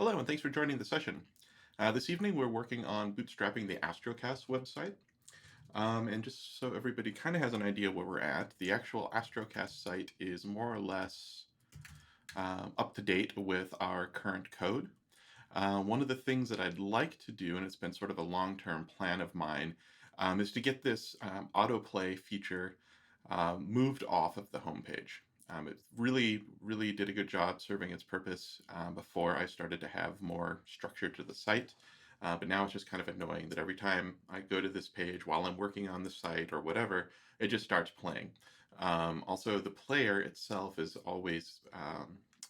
Hello, and thanks for joining the session. This evening, we're working on bootstrapping the Astrocasts website. And just so everybody kind of has an idea where we're at, the actual Astrocast site is more or less up to date with our current code. One of the things that I'd like to do, and it's been sort of a long-term plan of mine, is to get this autoplay feature moved off of the homepage. It really did a good job serving its purpose before I started to have more structure to the site. But now it's just kind of annoying that every time I go to this page while I'm working on the site or whatever, it just starts playing. Also, the player itself is always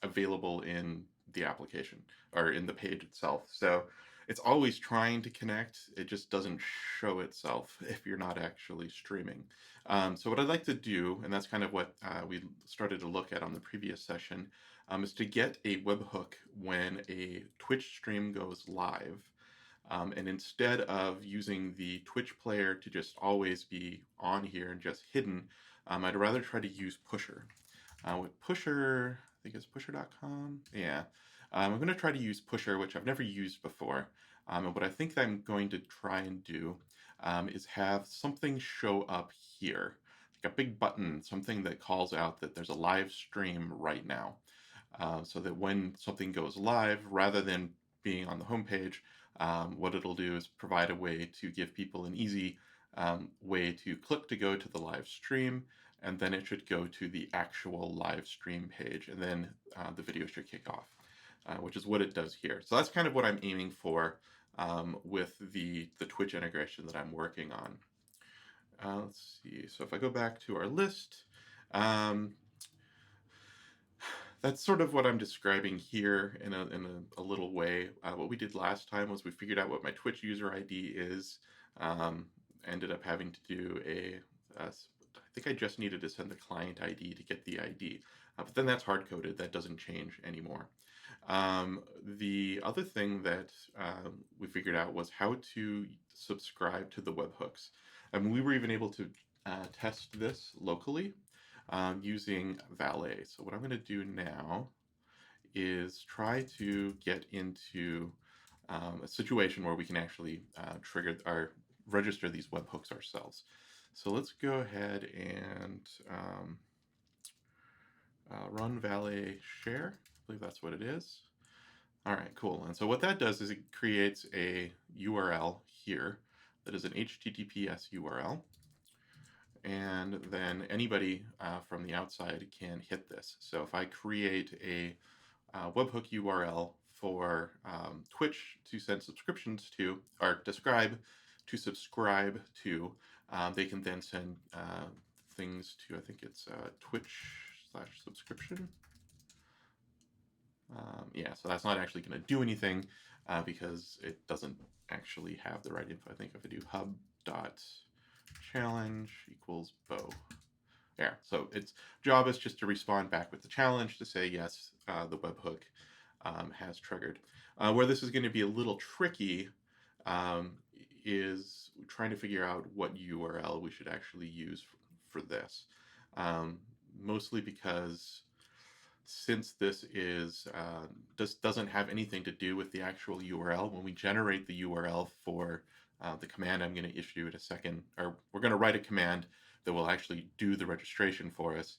available in the application or in the page itself. So it's always trying to connect. It just doesn't show itself if you're not actually streaming. So what I'd like to do, and that's kind of what we started to look at on the previous session, is to get a webhook when a Twitch stream goes live. And instead of using the Twitch player to just always be on here and just hidden, I'd rather try to use Pusher. With Pusher, I think it's pusher.com. Yeah. I'm going to try to use Pusher, which I've never used before. And what I think I'm going to try and do is have something show up here, like a big button, something that calls out that there's a live stream right now. So that when something goes live, rather than being on the homepage, what it'll do is provide a way to give people an easy way to click to go to the live stream, and then it should go to the actual live stream page, and then the video should kick off, which is what it does here. So that's kind of what I'm aiming for with the Twitch integration that I'm working on. Let's see. So if I go back to our list, that's sort of what I'm describing here in a little way. What we did last time was we figured out what my Twitch user ID is. Ended up having to do I think I just needed to send the client ID to get the ID. But then that's hard-coded. That doesn't change anymore. The other thing that we figured out was how to subscribe to the webhooks. We were even able to test this locally using Valet. So what I'm going to do now is try to get into a situation where we can actually trigger or register these webhooks ourselves. So let's go ahead and run Valet share. I believe that's what it is. All right, cool. And so what that does is it creates a URL here that is an HTTPS URL. And then anybody from the outside can hit this. So if I create a webhook URL for Twitch to send subscriptions to, or describe to subscribe to, they can then send things to, I think it's Twitch/subscription. Yeah, so that's not actually going to do anything because it doesn't actually have the right info. I think if I do hub.challenge equals Beau. Yeah, so its job is just to respond back with the challenge to say, yes, the webhook has triggered. Where this is going to be a little tricky is trying to figure out what URL we should actually use for this. Mostly because since this is doesn't have anything to do with the actual URL, when we generate the URL for the command I'm going to issue in a second, or we're going to write a command that will actually do the registration for us.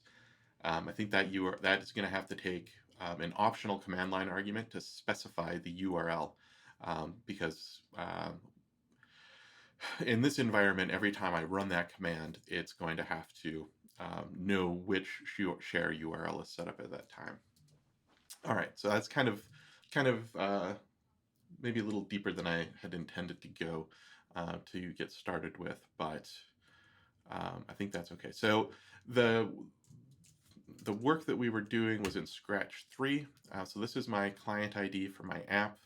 I think that is going to have to take an optional command line argument to specify the URL because in this environment, every time I run that command, it's going to have to know which share URL is set up at that time. All right, so that's kind of maybe a little deeper than I had intended to go to get started with, but I think that's okay. So the work that we were doing was in Scratch 3. So this is my client ID for my app.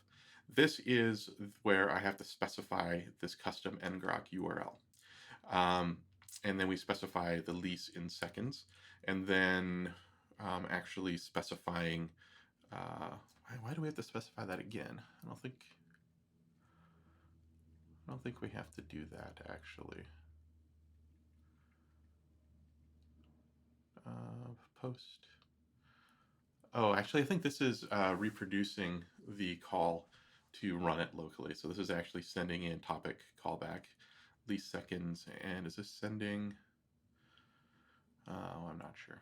This is where I have to specify this custom ngrok URL. And then we specify the lease in seconds. And then actually specifying, why do we have to specify that again? I don't think we have to do that actually. Post. Oh, actually, I think this is reproducing the call to run it locally. So this is actually sending in topic callback, least seconds, and is this sending? Oh, I'm not sure.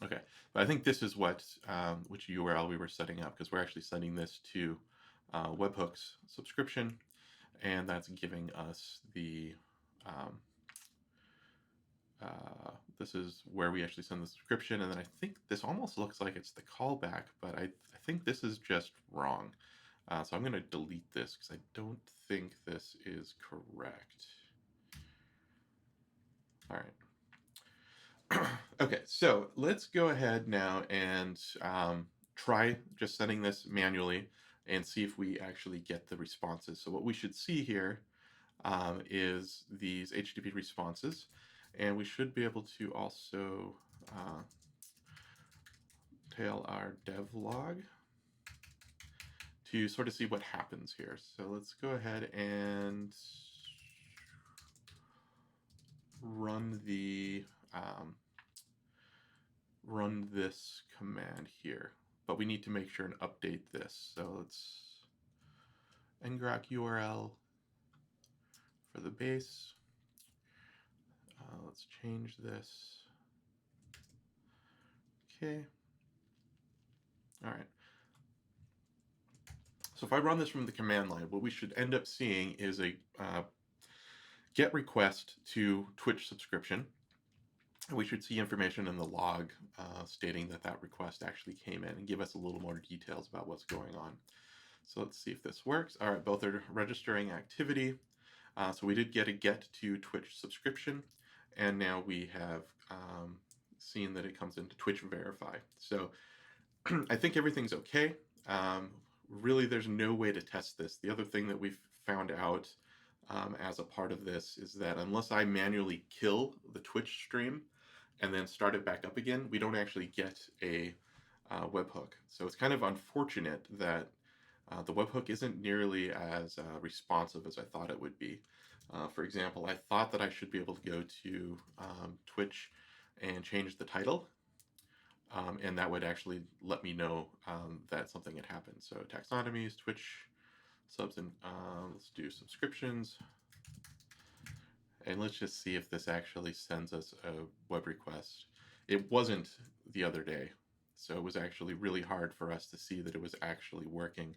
Okay, but I think this is which URL we were setting up, because we're actually sending this to Webhooks subscription, and that's giving us the this is where we actually send the subscription, and then I think this almost looks like it's the callback, but I think this is just wrong. So I'm going to delete this because I don't think this is correct. All right. Okay, so let's go ahead now and try just sending this manually and see if we actually get the responses. So what we should see here is these HTTP responses, and we should be able to also tail our dev log to sort of see what happens here. So let's go ahead and run this command here, but we need to make sure and update this. So let's ngrok URL for the base. Let's change this. Okay. All right. So if I run this from the command line, what we should end up seeing is a get request to Twitch subscription. We should see information in the log stating that that request actually came in and give us a little more details about what's going on. So let's see if this works. All right, both are registering activity. So we did get a get to Twitch subscription, and now we have seen that it comes into Twitch verify. So I think everything's okay. Really, there's no way to test this. The other thing that we've found out as a part of this is that unless I manually kill the Twitch stream and then start it back up again, we don't actually get a webhook. So it's kind of unfortunate that the webhook isn't nearly as responsive as I thought it would be. For example, I thought that I should be able to go to Twitch and change the title, and that would actually let me know that something had happened. So taxonomies, Twitch, subs, and let's do subscriptions. And let's just see if this actually sends us a web request. It wasn't the other day, so it was actually really hard for us to see that it was actually working,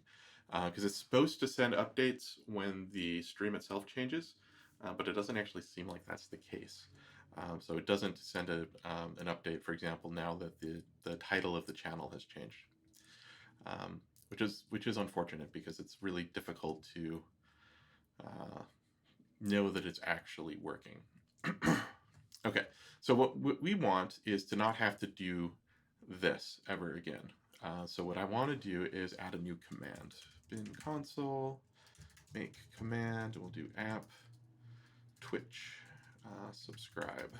because it's supposed to send updates when the stream itself changes, but it doesn't actually seem like that's the case. So it doesn't send an update, for example, now that the title of the channel has changed, which is unfortunate because it's really difficult to know that it's actually working. Okay, so what we want is to not have to do this ever again. So what I want to do is add a new command. Bin console, make command, we'll do app, Twitch, subscribe.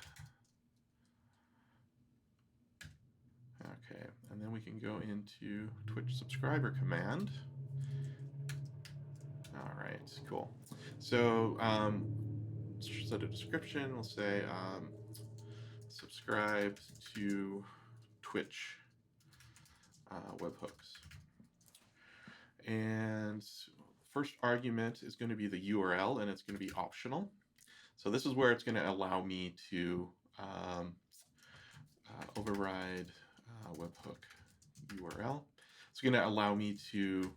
Okay, and then we can go into Twitch subscriber command. All right, cool. So set a description. We'll say subscribe to Twitch webhooks. And first argument is going to be the URL, and it's going to be optional. So this is where it's going to allow me to override webhook URL. It's going to allow me to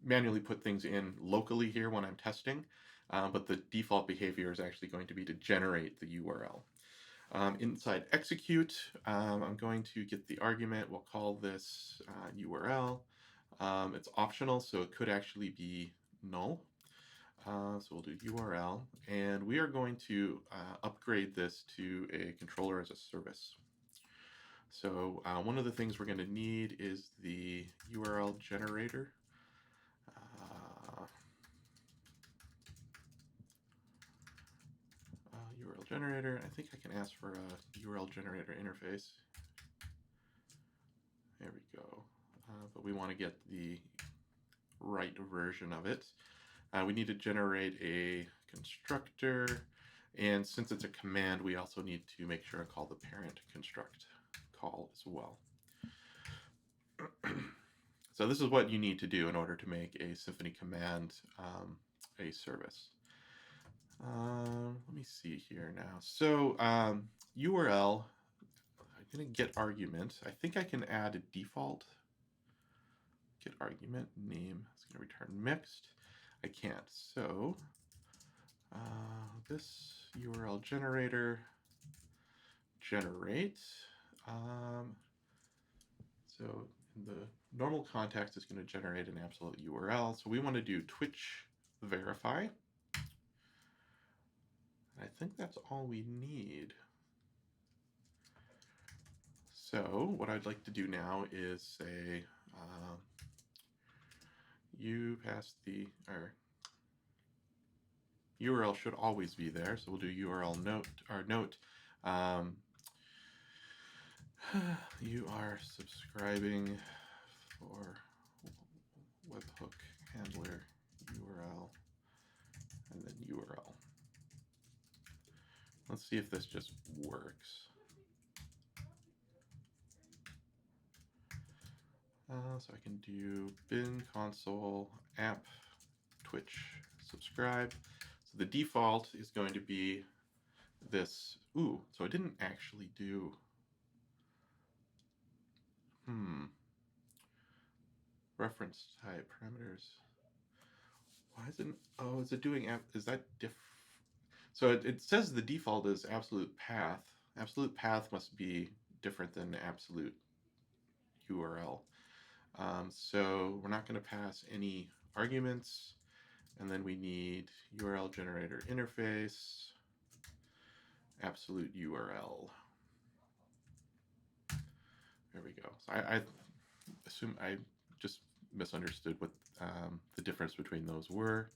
manually put things in locally here when I'm testing, but the default behavior is actually going to be to generate the URL. Inside execute, I'm going to get the argument. We'll call this URL. It's optional, so it could actually be null. So we'll do URL, and we are going to upgrade this to a controller as a service. So one of the things we're going to need is the URL generator. URL generator. I think I can ask for a URL generator interface. There we go. But we want to get the right version of it. We need to generate a constructor, and since it's a command, we also need to make sure to call the parent construct call as well. So this is what you need to do in order to make a Symfony command a service. Let me see here now. So URL, I'm going to get argument. I think I can add a default get argument name. It's going to return mixed. I can't. So this URL generator generate. So in the normal context, it's going to generate an absolute URL. So we want to do Twitch verify. I think that's all we need. So what I'd like to do now is say you pass the, or URL should always be there. So we'll do URL note, or note. You are subscribing for webhook handler URL and then URL. Let's see if this just works. So I can do bin console app Twitch subscribe. So the default is going to be this. Ooh, so I didn't actually do. Reference type parameters. Why isn't? Oh, is it doing app? Is that diff? So it says the default is absolute path. Absolute path must be different than absolute URL. So we're not going to pass any arguments. And then we need URL generator interface, absolute URL. There we go. So I assume I just misunderstood what the difference between those were.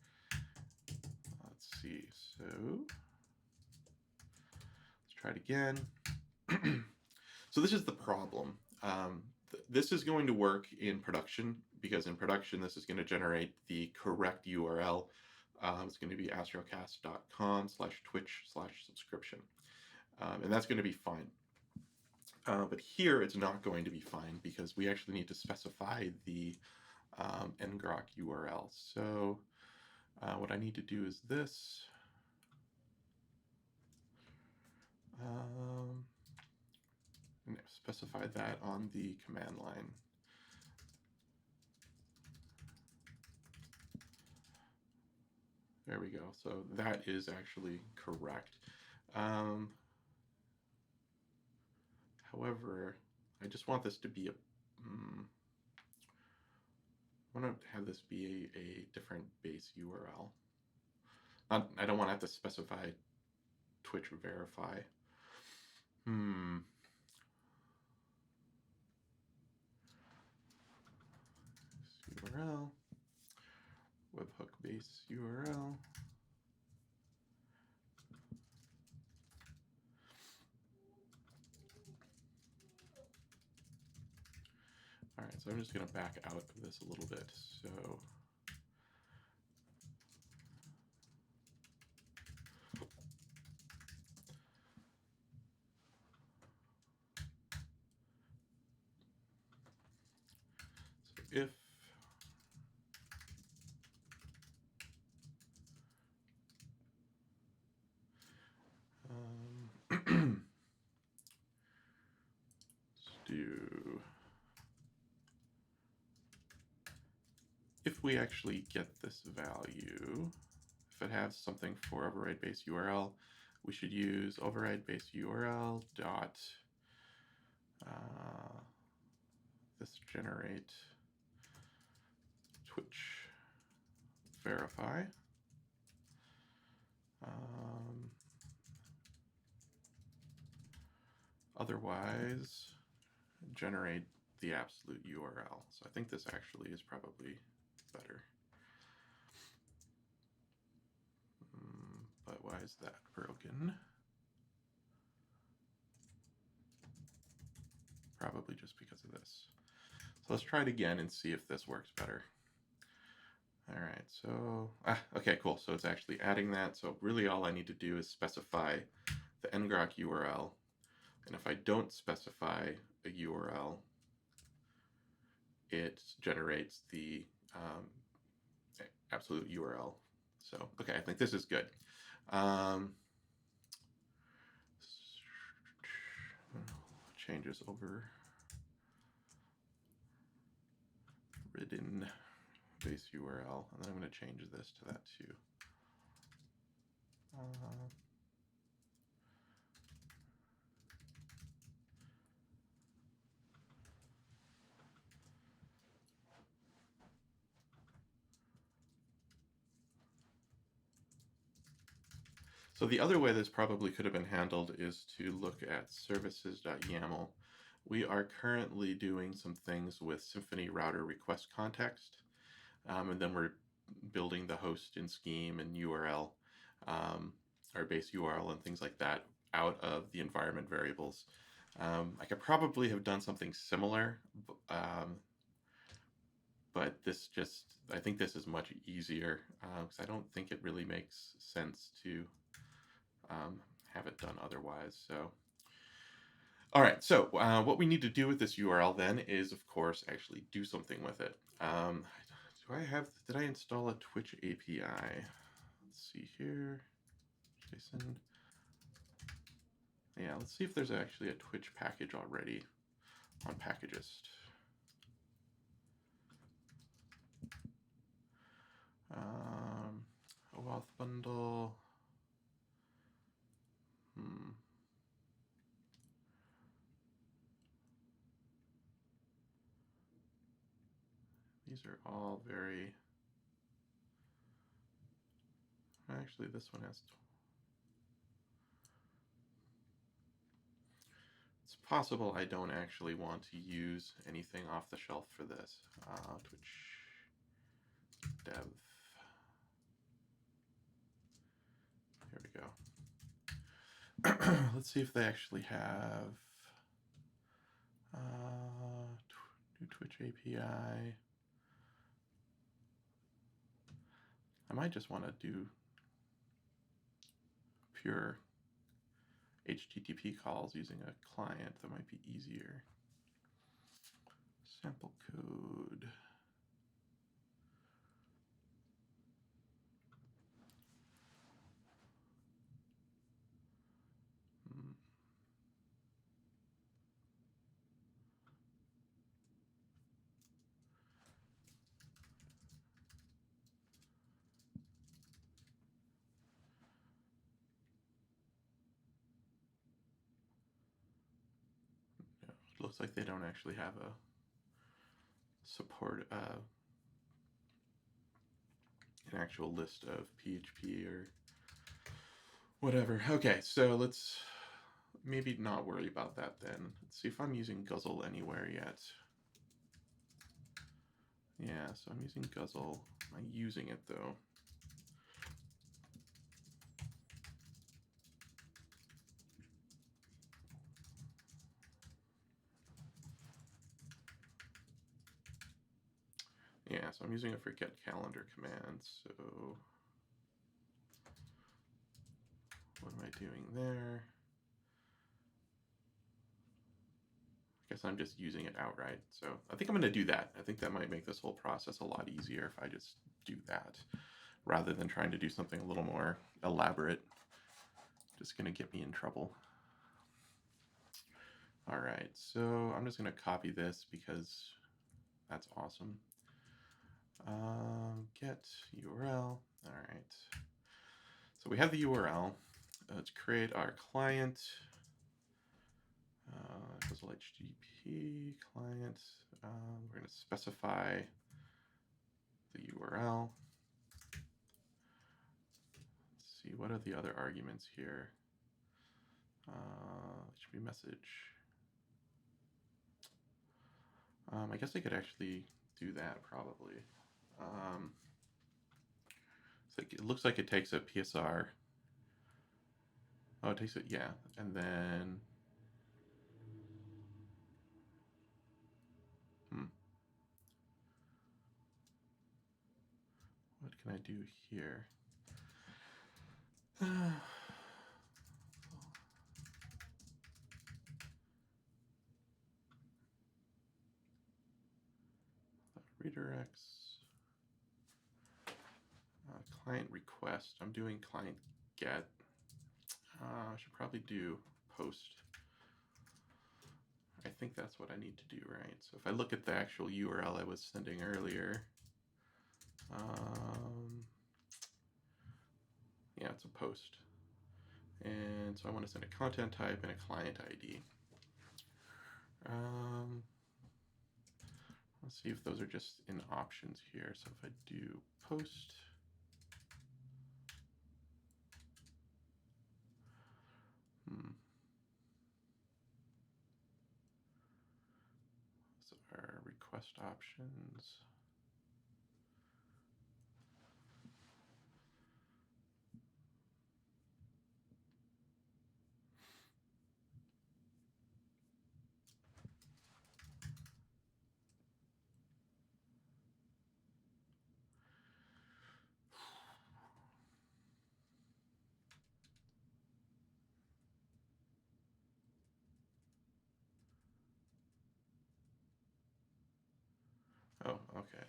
Let's see. So let's try it again. So this is the problem. This is going to work in production because in production this is going to generate the correct URL. It's going to be astrocast.com/twitch/subscription. And that's going to be fine. But here it's not going to be fine because we actually need to specify the ngrok URL. So what I need to do is this. And specify that on the command line. There we go. So that is actually correct. However, I just want this to be a. I want to have this be a different base URL. I don't want to have to specify Twitch verify. URL, webhook base URL. All right, so I'm just going to back out of this a little bit. So if if we actually get this value, if it has something for override base URL, we should use override base URL dot this generate Twitch verify. Otherwise, generate the absolute URL. So I think this actually is probably better. But why is that broken? Probably just because of this. So let's try it again and see if this works better. All right, so, okay, cool. So it's actually adding that. So really all I need to do is specify the ngrok URL. And if I don't specify a URL, it generates the absolute URL. So, okay, I think this is good. Changes over ridden base URL, and then I'm going to change this to that too. So the other way this probably could have been handled is to look at services.yaml. We are currently doing some things with Symfony router request context, and then we're building the host in Scheme and URL, our base URL and things like that out of the environment variables. I could probably have done something similar, but this just, I think this is much easier because I don't think it really makes sense to have it done otherwise. So, all right, so what we need to do with this URL then is, of course, actually do something with it. Did I install a Twitch API? Let's see here, JSON. Yeah, let's see if there's actually a Twitch package already on Packagist. OAuth bundle. These are all very, actually this one has, it's possible I don't actually want to use anything off the shelf for this. Twitch dev. Here we go. Let's see if they actually have new Twitch API. I might just want to do pure HTTP calls using a client. That might be easier. Sample code. Looks like they don't actually have a support an actual list of PHP or whatever. Okay, so let's maybe not worry about that then. Let's see if I'm using Guzzle anywhere yet. Yeah, so I'm using Guzzle. I'm using it though. Yeah, so I'm using a forget calendar command. So what am I doing there? I guess I'm just using it outright. So I think I'm going to do that. I think that might make this whole process a lot easier if I just do that rather than trying to do something a little more elaborate. Just going to get me in trouble. All right, so I'm just going to copy this because that's awesome. Get URL. All right. So we have the URL. Let's create our client. Guzzle HTTP client. We're going to specify the URL. Let's see, what are the other arguments here? HTTP message. I guess I could actually do that probably. So it looks like it takes a PSR. Oh, it takes it, yeah. And then, what can I do here? client request. I'm doing client get. I should probably do post. I think that's what I need to do, right? So if I look at the actual URL I was sending earlier, yeah, it's a post. And so I want to send a content type and a client ID. Let's see if those are just in options here. So if I do post, so our request options. Oh, okay.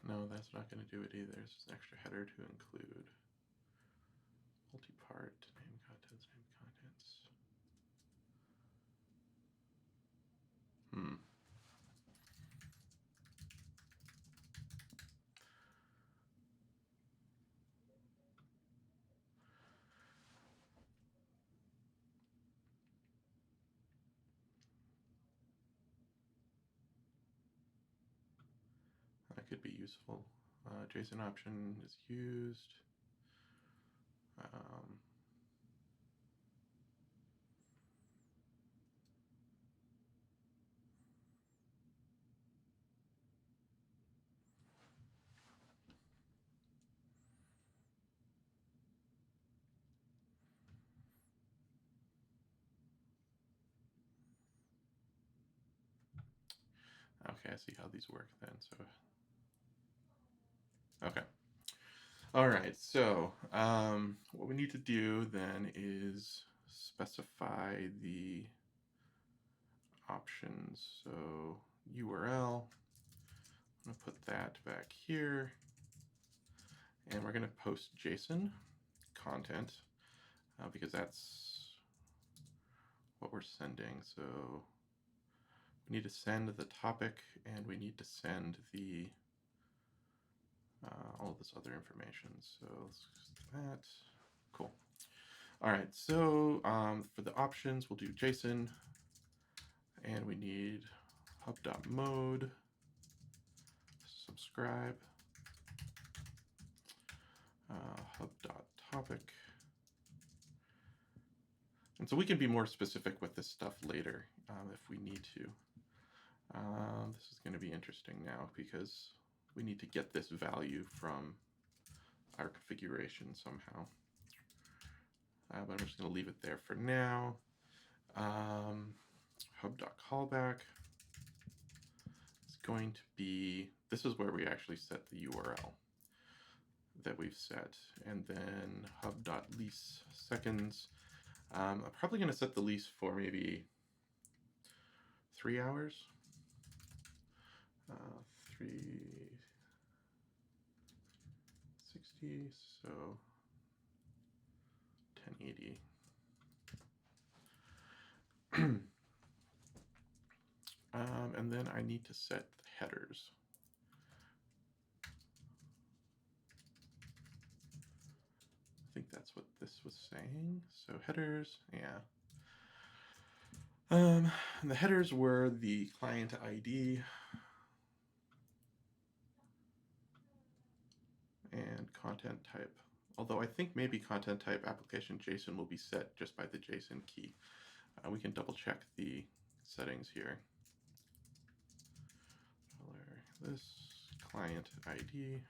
No, that's not going to do it either. It's an extra header to include. Multi-part, name contents, name contents. That could be useful. JSON option is used. Okay, I see how these work then. So, okay. All right, so what we need to do then is specify the options. So URL, I'm gonna put that back here, and we're gonna post JSON content because that's what we're sending. So we need to send the topic, and we need to send the all of this other information. So let's do that. Cool. All right, so for the options, we'll do JSON, and we need hub.mode, subscribe, hub.topic. And so we can be more specific with this stuff later if we need to. This is going to be interesting now because we need to get this value from our configuration somehow. But I'm just going to leave it there for now. Hub.callback is going to be, this is where we actually set the URL that we've set. And then hub.lease seconds. I'm probably going to set the lease for maybe 3 hours. 360, so 1080. And then I need to set the headers. I think that's what this was saying. So headers, yeah. And the headers were the client ID and content type. Although I think maybe content type application JSON will be set just by the JSON key. We can double check the settings here. This client ID.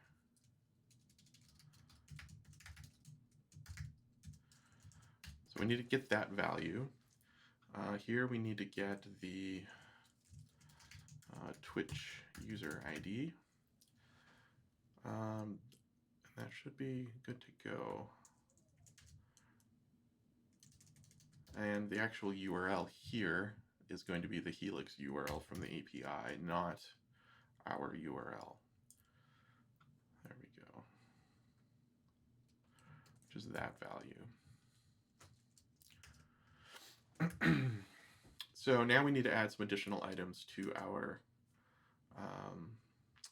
So we need to get that value. Here we need to get the Twitch user ID. And that should be good to go. And the actual URL here is going to be the Helix URL from the API, not our URL. which is that value. So now we need to add some additional items to our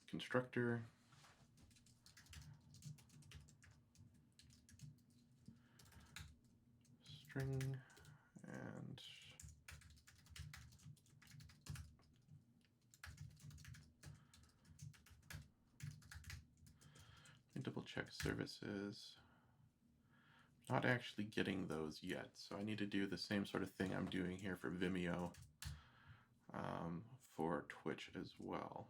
constructor. String and double check services. Not actually getting those yet, so I need to do the same sort of thing I'm doing here for Vimeo for Twitch as well.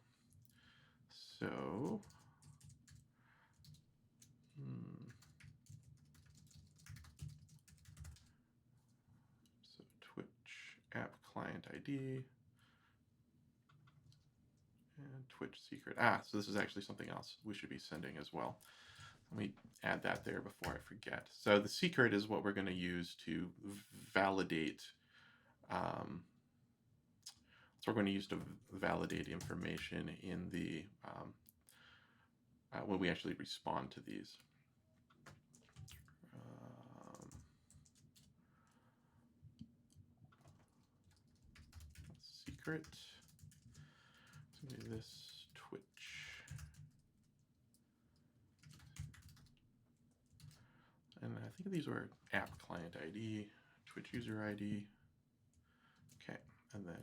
So Twitch app client ID and Twitch secret. So this is actually something else we should be sending as well. Let me add that there before I forget. So the secret is what we're going to use to validate. So we're going to use to validate information in the when we actually respond to these. Secret. So do this Twitch. And I think these were app client ID, Twitch user ID. Okay, and then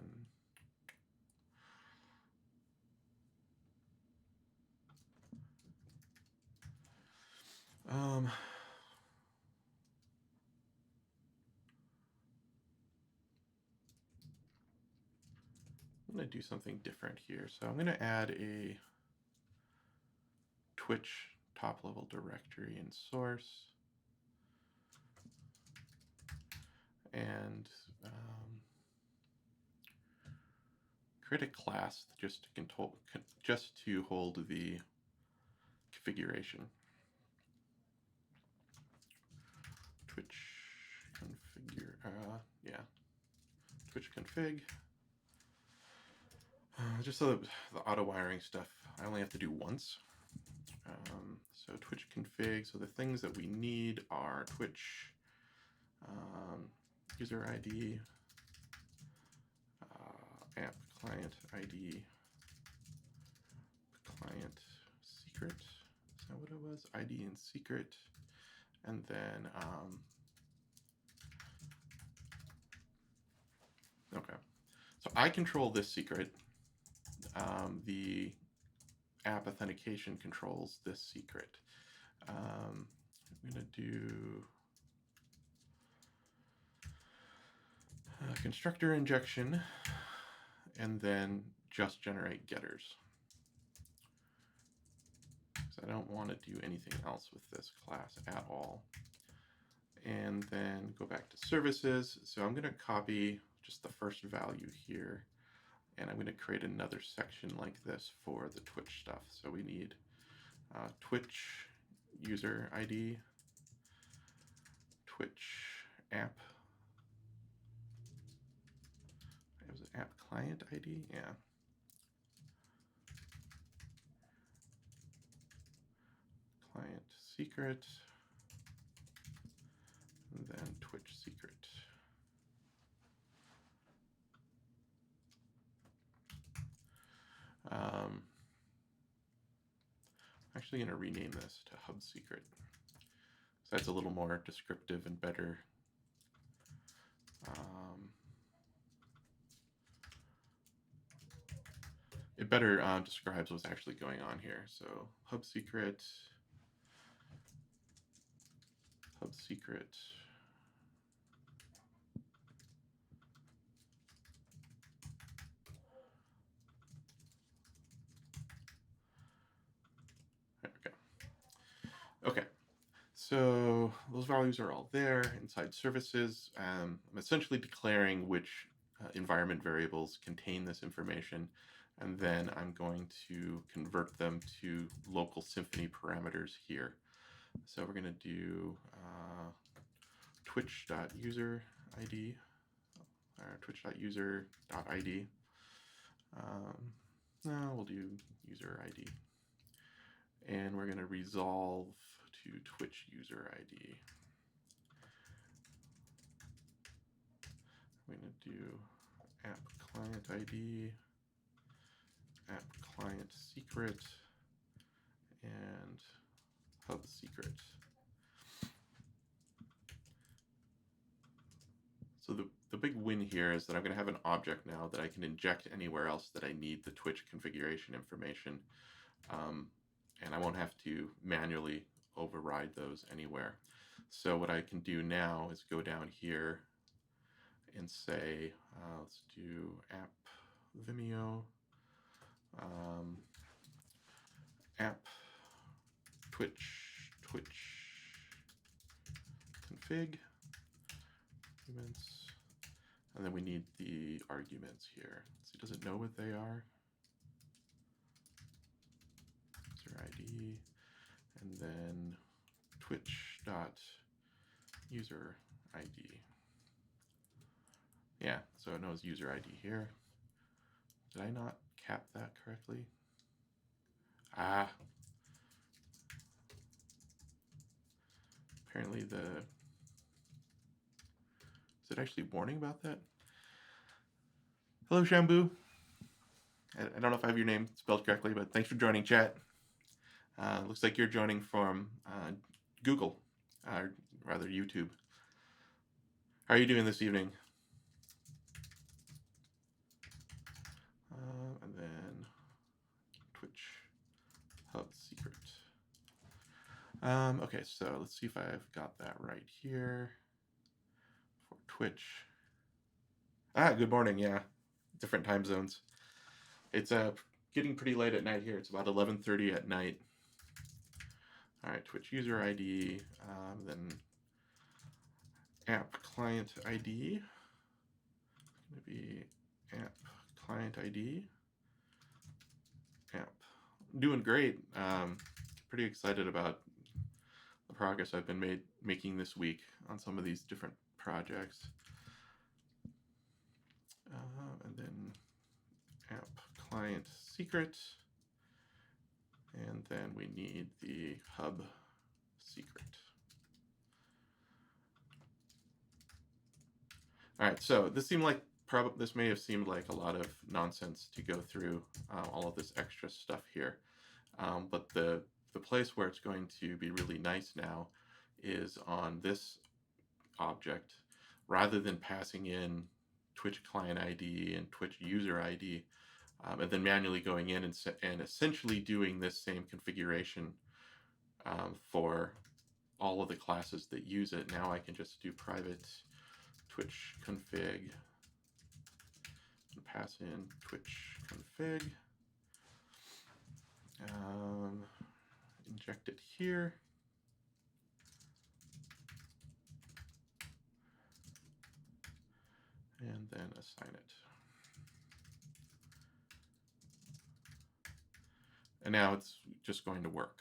I'm going to do something different here. So I'm going to add a Twitch top level directory in source. And create a class just to hold the configuration. Twitch configure, Twitch config. Just so the auto wiring stuff, I only have to do once. So Twitch config. So the things that we need are Twitch user ID, app client ID, client secret. Is that what it was? ID and secret. And then, okay. So I control this secret. The app authentication controls this secret. I'm going to do constructor injection and then just generate getters. I don't want to do anything else with this class at all. And then go back to services. So I'm going to copy just the first value here. And I'm going to create another section like this for the Twitch stuff. So we need Twitch user ID, Twitch app. It was an app client ID? Yeah. Client secret, and then Twitch secret. I'm actually going to rename this to hub secret. So that's a little more descriptive and better. It better describes what's actually going on here. So hub secret. There we go. Okay, so those values are all there inside services. I'm essentially declaring which environment variables contain this information, and then I'm going to convert them to local Symfony parameters here. So we're going to do twitch.user ID, or twitch.user.id. No, we'll do user ID. And we're going to resolve to Twitch user ID. I'm going to do app client ID, app client secret, and hub secret. So the big win here is that I'm going to have an object now that I can inject anywhere else that I need the Twitch configuration information. And I won't have to manually override those anywhere. So what I can do now is go down here and say, let's do app Vimeo, app Twitch config arguments, and then we need the arguments here. So does it know what they are? User ID, and then Twitch dot user ID. Yeah, so it knows user ID here. Did I not cap that correctly? Ah. Apparently is it actually warning about that? Hello, Shambu. I don't know if I have your name spelled correctly, but thanks for joining chat. Looks like you're joining from Google, or rather YouTube. How are you doing this evening? And then Twitch hub secret. Okay, so let's see if I've got that right here for Twitch. Good morning. Yeah, different time zones. It's getting pretty late at night here. It's about 11:30 at night. All right, Twitch user ID, then app client ID. It's going to be app client ID. App. Doing great. Pretty excited about the progress I've been making this week on some of these different projects. And then app client secret. And then we need the hub secret. All right, so this may have seemed like a lot of nonsense to go through all of this extra stuff here, but the place where it's going to be really nice now is on this object. Rather than passing in Twitch client ID and Twitch user ID, and then manually going in and essentially doing this same configuration for all of the classes that use it. Now I can just do private Twitch config and pass in Twitch config, inject it here, and then assign it. And now it's just going to work.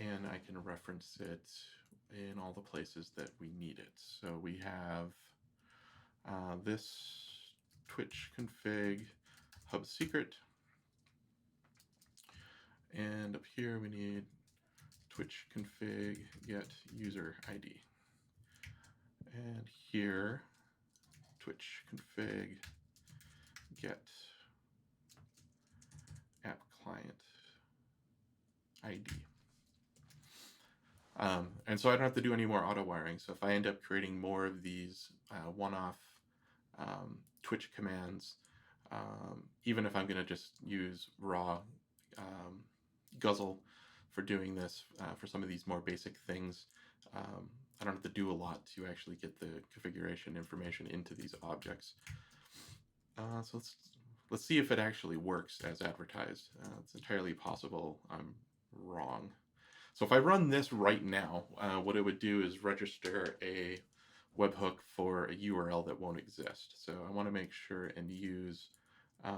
And I can reference it in all the places that we need it. So we have this Twitch config hub secret. And up here we need Twitch config get user ID. And here, Twitch config get app client ID. And so I don't have to do any more auto wiring. So if I end up creating more of these one-off Twitch commands, even if I'm going to just use raw guzzle for doing this for some of these more basic things, I don't have to do a lot to actually get the configuration information into these objects. So let's see if it actually works as advertised. It's entirely possible I'm wrong. So if I run this right now, what it would do is register a webhook for a URL that won't exist. So I want to make sure and use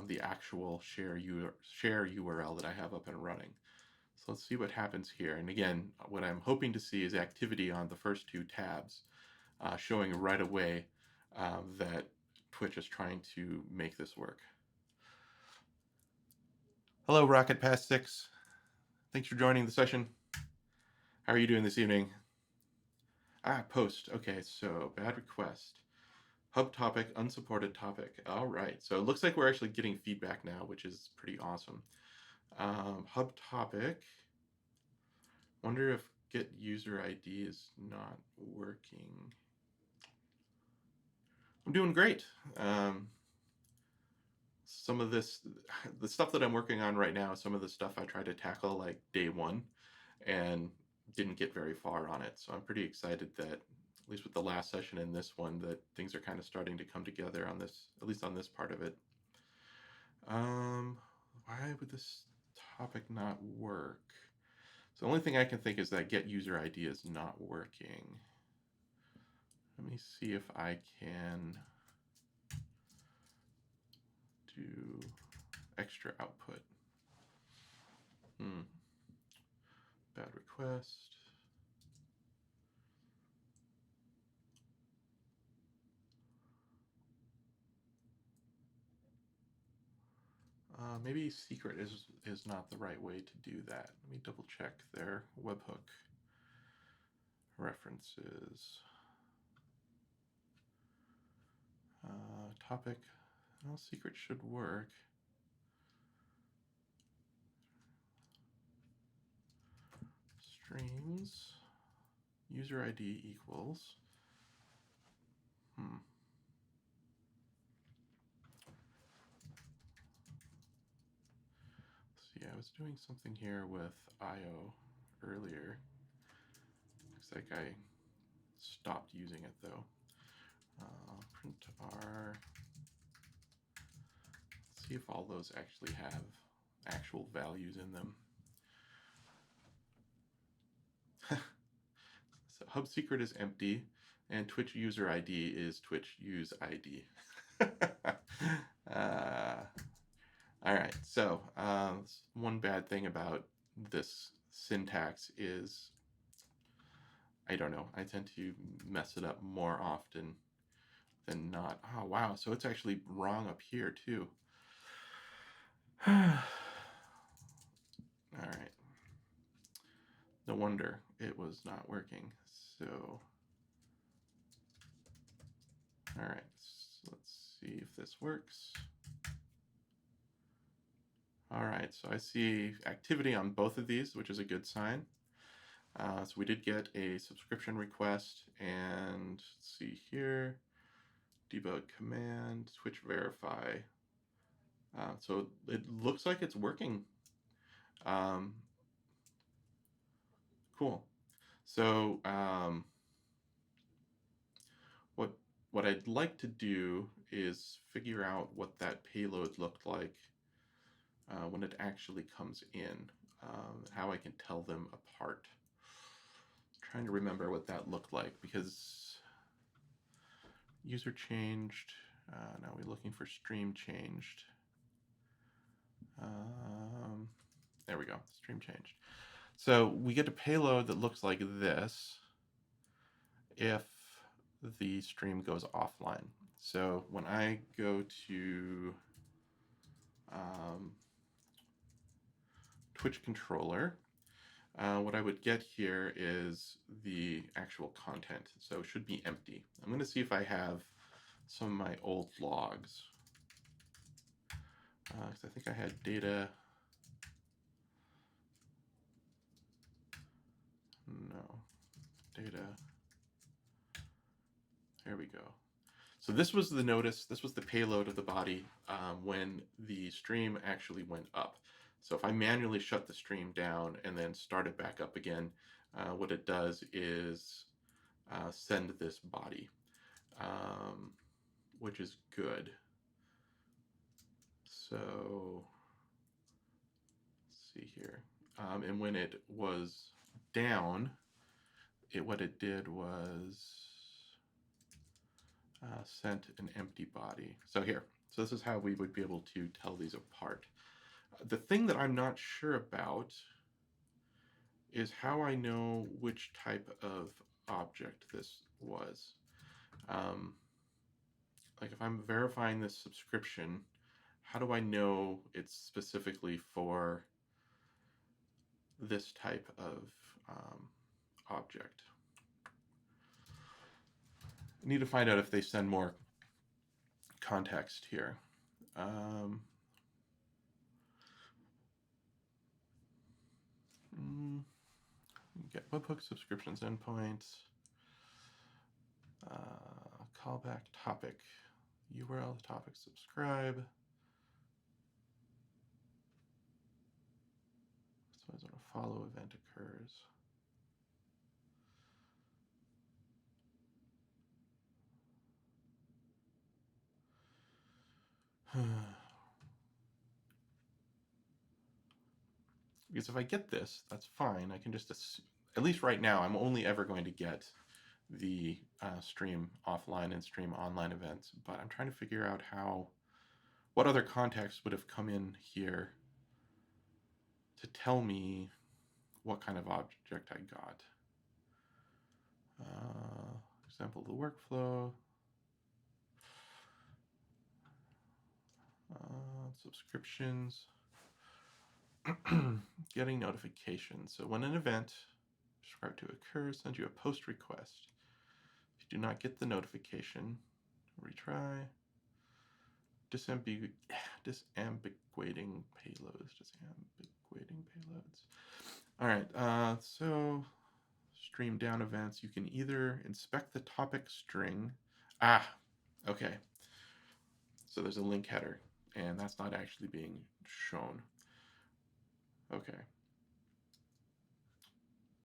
the actual share URL that I have up and running. So let's see what happens here. And again, what I'm hoping to see is activity on the first two tabs, showing right away that Twitch is trying to make this work. Hello, Rocket Past 6. Thanks for joining the session. How are you doing this evening? Post. Okay, so bad request. Hub topic, unsupported topic. All right, so it looks like we're actually getting feedback now, which is pretty awesome. Hub topic. Wonder if get user ID is not working. I'm doing great. Some of this, the stuff that I'm working on right now, some of the stuff I tried to tackle like day one and didn't get very far on it. So I'm pretty excited that, at least with the last session and this one, that things are kind of starting to come together on this, at least on this part of it. Why would this topic not work? So the only thing I can think is that get user ID is not working. Let me see if I can do extra output. Bad request. Maybe secret is not the right way to do that. Let me double check their webhook references. Topic. Well, secret should work. Streams. User ID equals. See, I was doing something here with IO earlier. Looks like I stopped using it though. Print R. Let's see if all those actually have actual values in them. So hub secret is empty, and Twitch user ID is Twitch use ID. All right, so one bad thing about this syntax is, I don't know, I tend to mess it up more often than not. Oh, wow, so it's actually wrong up here too. All right. No wonder it was not working. So, all right, so let's see if this works. All right, so I see activity on both of these, which is a good sign. So we did get a subscription request, and let's see here, debug command, Twitch verify. So it looks like it's working. Cool. So what I'd like to do is figure out what that payload looked like when it actually comes in, how I can tell them apart. I'm trying to remember what that looked like, because user changed. Now we're looking for stream changed. There we go, stream changed. So we get a payload that looks like this if the stream goes offline. So when I go to Twitch controller, what I would get here is the actual content. So it should be empty. I'm going to see if I have some of my old logs. Because I think I had data. No, data. There we go. So this was the notice, this was the payload of the body when the stream actually went up. So if I manually shut the stream down and then start it back up again, what it does is send this body, which is good. So let's see here. And when it was down, what it did was sent an empty body. So here, so this is how we would be able to tell these apart. The thing that I'm not sure about is how I know which type of object this was. Like if I'm verifying this subscription, how do I know it's specifically for this type of object? I need to find out if they send more context here. Get webhook subscriptions endpoints, callback topic, URL the topic subscribe. So as when a follow event occurs. Because if I get this, that's fine. I can just assume, at least right now, I'm only ever going to get the stream offline and stream online events, but I'm trying to figure out what other context would have come in here to tell me what kind of object I got. Example, the workflow, subscriptions, getting notifications. So when an event described to occur, send you a post request. If you do not get the notification, retry. Disambiguating payloads. All right, so stream down events. You can either inspect the topic string. Okay. So there's a link header, and that's not actually being shown. Okay,